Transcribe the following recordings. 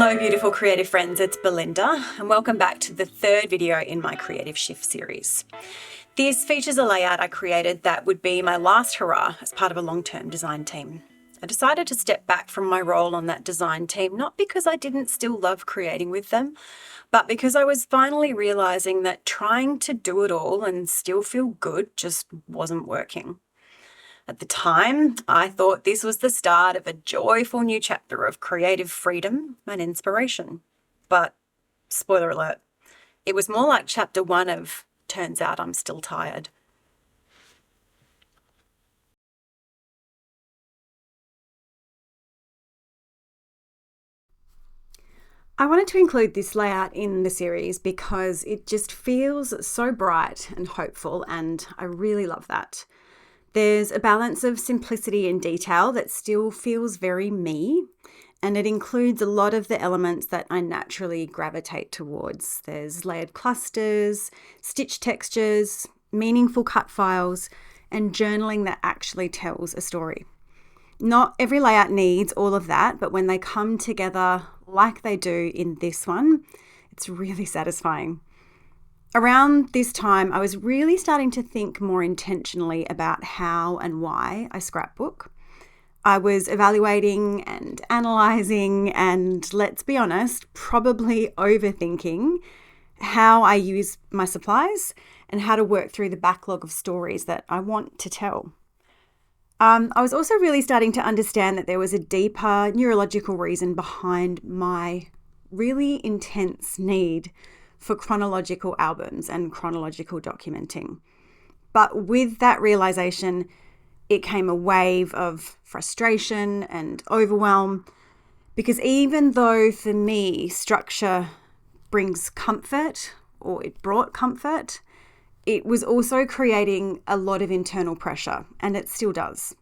Hello, beautiful creative friends, it's Belinda, and welcome back to the third video in my Creative Shift series. This features a layout I created that would be my last hurrah as part of a long-term design team. I decided to step back from my role on that design team, not because I didn't still love creating with them, but because I was finally realizing that trying to do it all and still feel good just wasn't working. At the time, I thought this was the start of a joyful new chapter of creative freedom and inspiration. But, spoiler alert, it was more like chapter 1 of turns out I'm still tired. I wanted to include this layout in the series because it just feels so bright and hopeful, and I really love that. There's a balance of simplicity and detail that still feels very me, and it includes a lot of the elements that I naturally gravitate towards. There's layered clusters, stitch textures, meaningful cut files, and journaling that actually tells a story. Not every layout needs all of that, but when they come together like they do in this one, it's really satisfying. Around this time, I was really starting to think more intentionally about how and why I scrapbook. I was evaluating and analysing and, let's be honest, probably overthinking how I use my supplies and how to work through the backlog of stories that I want to tell. I was also really starting to understand that there was a deeper neurological reason behind my really intense need for chronological albums and chronological documenting. But with that realization, it came a wave of frustration and overwhelm, because even though for me structure brings comfort, or it brought comfort, it was also creating a lot of internal pressure, and it still does.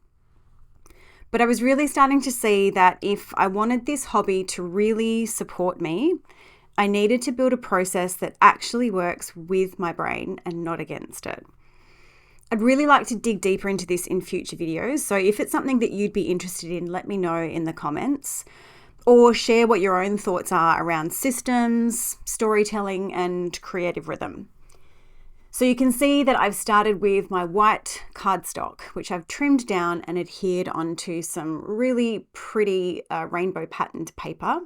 But I was really starting to see that if I wanted this hobby to really support me, I needed to build a process that actually works with my brain and not against it. I'd really like to dig deeper into this in future videos, so if it's something that you'd be interested in, let me know in the comments, or share what your own thoughts are around systems, storytelling, and creative rhythm. So you can see that I've started with my white cardstock, which I've trimmed down and adhered onto some really pretty rainbow patterned paper.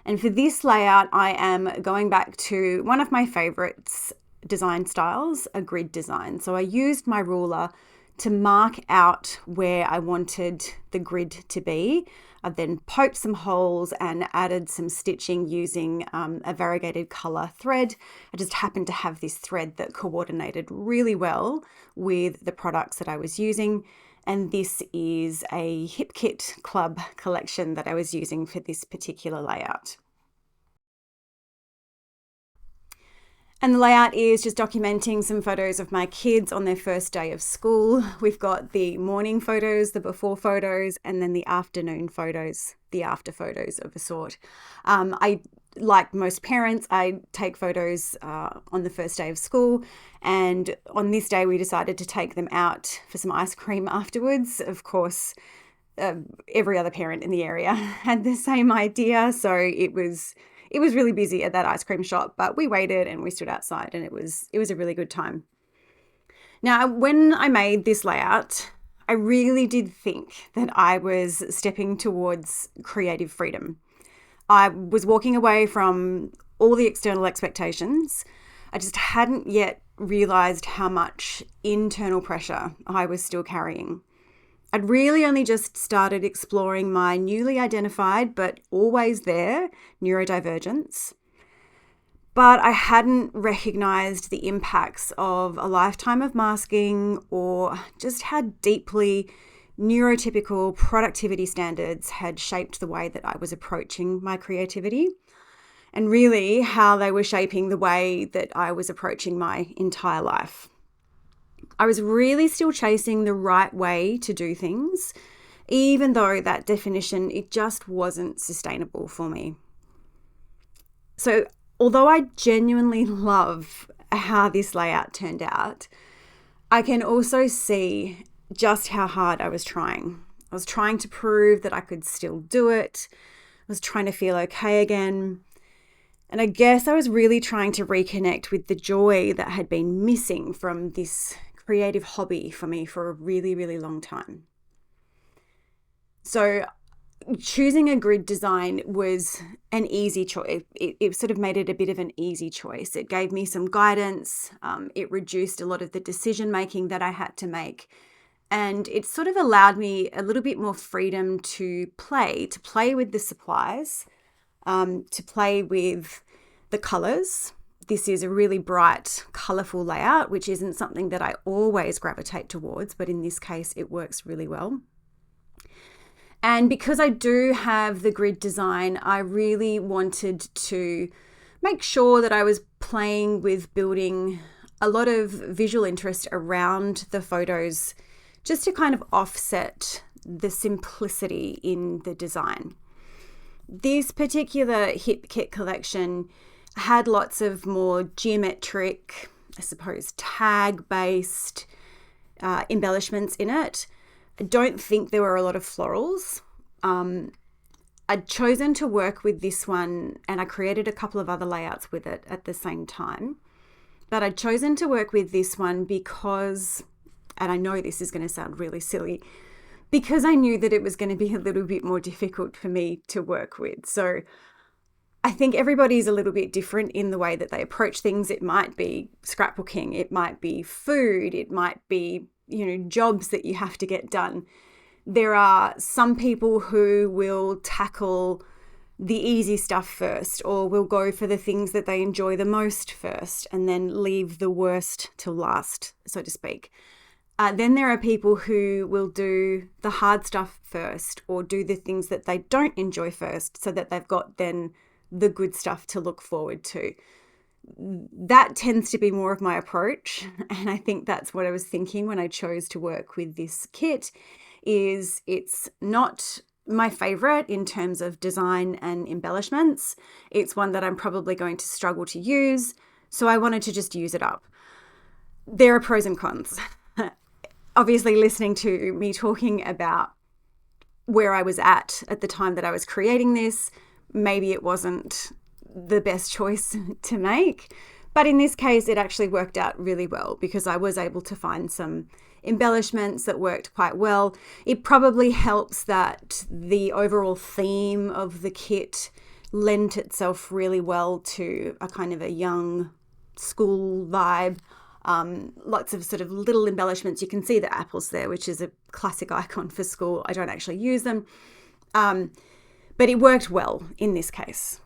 And for this layout, I am going back to one of my favorites design styles, a grid design. So I used my ruler to mark out where I wanted the grid to be. I've then poked some holes and added some stitching using a variegated color thread. I just happened to have this thread that coordinated really well with the products that I was using. And this is a Hip Kit Club collection that I was using for this particular layout. And the layout is just documenting some photos of my kids on their first day of school. We've got the morning photos, the before photos, and then the afternoon photos, the after photos of a sort. Like most parents, I take photos on the first day of school, and on this day we decided to take them out for some ice cream afterwards. Of course, every other parent in the area had the same idea, so it was really busy at that ice cream shop, but we waited and we stood outside, and it was a really good time. Now, when I made this layout, I really did think that I was stepping towards creative freedom. I was walking away from all the external expectations. I just hadn't yet realized how much internal pressure I was still carrying. I'd really only just started exploring my newly identified, but always there, neurodivergence. But I hadn't recognized the impacts of a lifetime of masking, or just how deeply neurotypical productivity standards had shaped the way that I was approaching my creativity, and really how they were shaping the way that I was approaching my entire life. I was really still chasing the right way to do things, even though that definition, it just wasn't sustainable for me. So although I genuinely love how this layout turned out, I can also see just how hard I was trying. I was trying to prove that I could still do it. was trying to feel okay again. And I guess I was really trying to reconnect with the joy that had been missing from this creative hobby for me for a really, really long time. So choosing a grid design was an easy choice. It sort of made it a bit of an easy choice. It gave me some guidance. It reduced a lot of the decision making that I had to make. And it sort of allowed me a little bit more freedom to play with the supplies, to play with the colors. This is a really bright, colorful layout, which isn't something that I always gravitate towards, but in this case, it works really well. And because I do have the grid design, I really wanted to make sure that I was playing with building a lot of visual interest around the photos, just to kind of offset the simplicity in the design. This particular hip kit collection had lots of more geometric, I suppose, tag-based embellishments in it. I don't think there were a lot of florals. I'd chosen to work with this one, and I created a couple of other layouts with it at the same time. But I'd chosen to work with this one because, and I know this is going to sound really silly, because I knew that it was going to be a little bit more difficult for me to work with. So I think everybody's a little bit different in the way that they approach things. It might be scrapbooking, it might be food, it might be, jobs that you have to get done. There are some people who will tackle the easy stuff first, or will go for the things that they enjoy the most first, and then leave the worst till last, so to speak. Then there are people who will do the hard stuff first, or do the things that they don't enjoy first, so that they've got then the good stuff to look forward to. That tends to be more of my approach, and I think that's what I was thinking when I chose to work with this kit. Is it's not my favorite in terms of design and embellishments. It's one that I'm probably going to struggle to use, so I wanted to just use it up. There are pros and cons. Obviously, listening to me talking about where I was at the time that I was creating this, maybe it wasn't the best choice to make. But in this case, it actually worked out really well because I was able to find some embellishments that worked quite well. It probably helps that the overall theme of the kit lent itself really well to a kind of a young school vibe. Lots of sort of little embellishments. You can see the apples there, which is a classic icon for school. I don't actually use them. But it worked well in this case.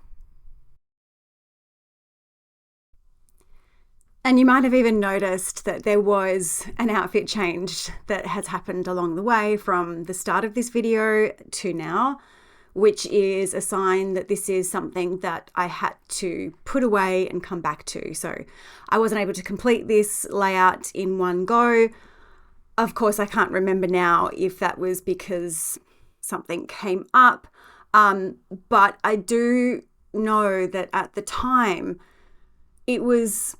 And you might have even noticed that there was an outfit change that has happened along the way from the start of this video to now, which is a sign that this is something that I had to put away and come back to. So I wasn't able to complete this layout in one go. Of course, I can't remember now if that was because something came up, but I do know that at the time it was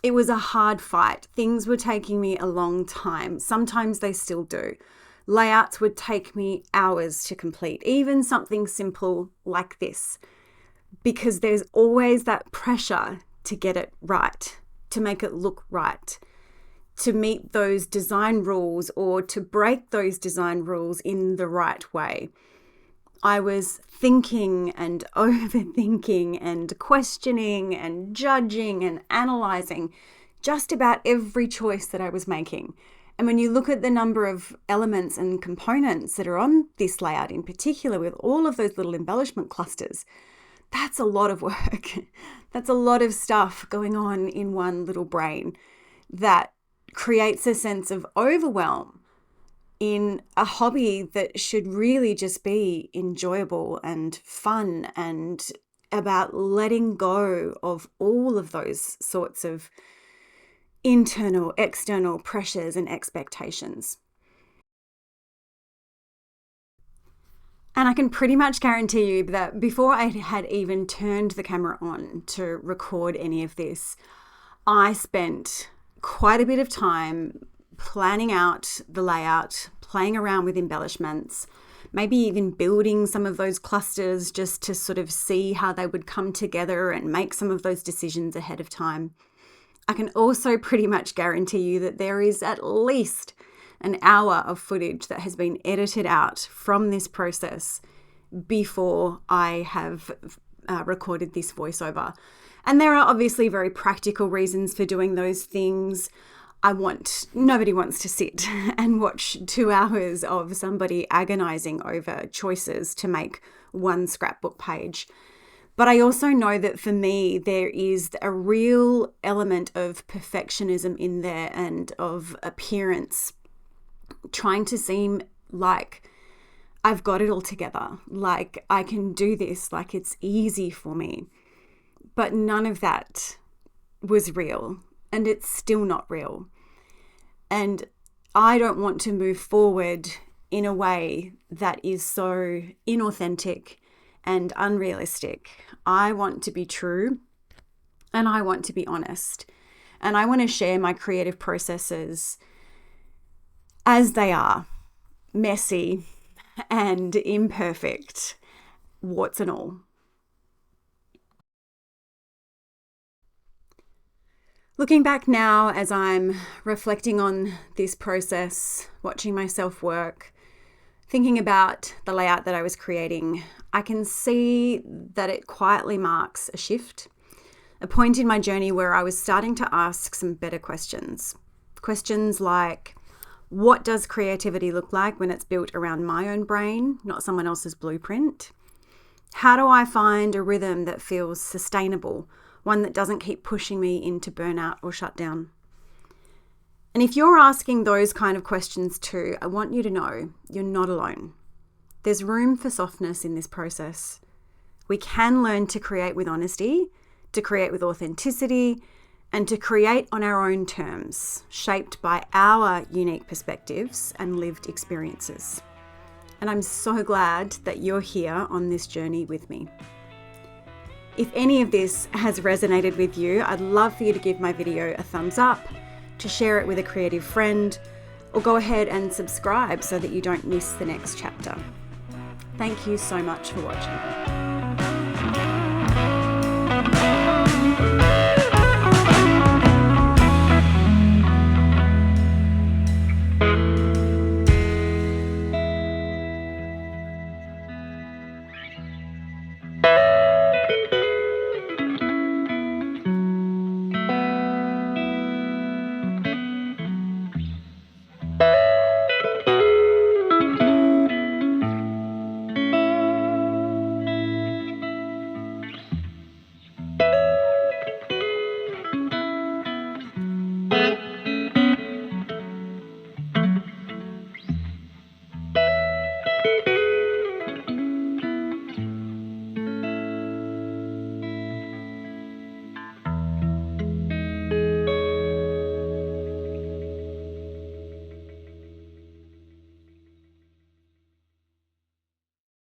a hard fight. Things were taking me a long time. Sometimes they still do. Layouts would take me hours to complete, even something simple like this, because there's always that pressure to get it right, to make it look right, to meet those design rules or to break those design rules in the right way. I was thinking and overthinking and questioning and judging and analysing just about every choice that I was making. And when you look at the number of elements and components that are on this layout in particular, with all of those little embellishment clusters, that's a lot of work. That's a lot of stuff going on in one little brain that creates a sense of overwhelm in a hobby that should really just be enjoyable and fun and about letting go of all of those sorts of internal, external pressures and expectations. And I can pretty much guarantee you that before I had even turned the camera on to record any of this, I spent quite a bit of time planning out the layout, playing around with embellishments, maybe even building some of those clusters just to sort of see how they would come together and make some of those decisions ahead of time. I can also pretty much guarantee you that there is at least an hour of footage that has been edited out from this process before I have recorded this voiceover. And there are obviously very practical reasons for doing those things. Nobody wants to sit and watch 2 hours of somebody agonizing over choices to make one scrapbook page. But I also know that for me, there is a real element of perfectionism in there and of appearance, trying to seem like I've got it all together, like I can do this, like it's easy for me. But none of that was real, and it's still not real. And I don't want to move forward in a way that is so inauthentic and unrealistic. I want to be true, and I want to be honest, and I want to share my creative processes as they are, messy and imperfect, warts and all. Looking back now as I'm reflecting on this process, watching myself work, thinking about the layout that I was creating, I can see that it quietly marks a shift, a point in my journey where I was starting to ask some better questions. Questions like, what does creativity look like when it's built around my own brain, not someone else's blueprint? How do I find a rhythm that feels sustainable, one that doesn't keep pushing me into burnout or shutdown? And if you're asking those kind of questions too, I want you to know you're not alone. There's room for softness in this process. We can learn to create with honesty, to create with authenticity, and to create on our own terms, shaped by our unique perspectives and lived experiences. And I'm so glad that you're here on this journey with me. If any of this has resonated with you, I'd love for you to give my video a thumbs up, to share it with a creative friend, or go ahead and subscribe so that you don't miss the next chapter. Thank you so much for watching.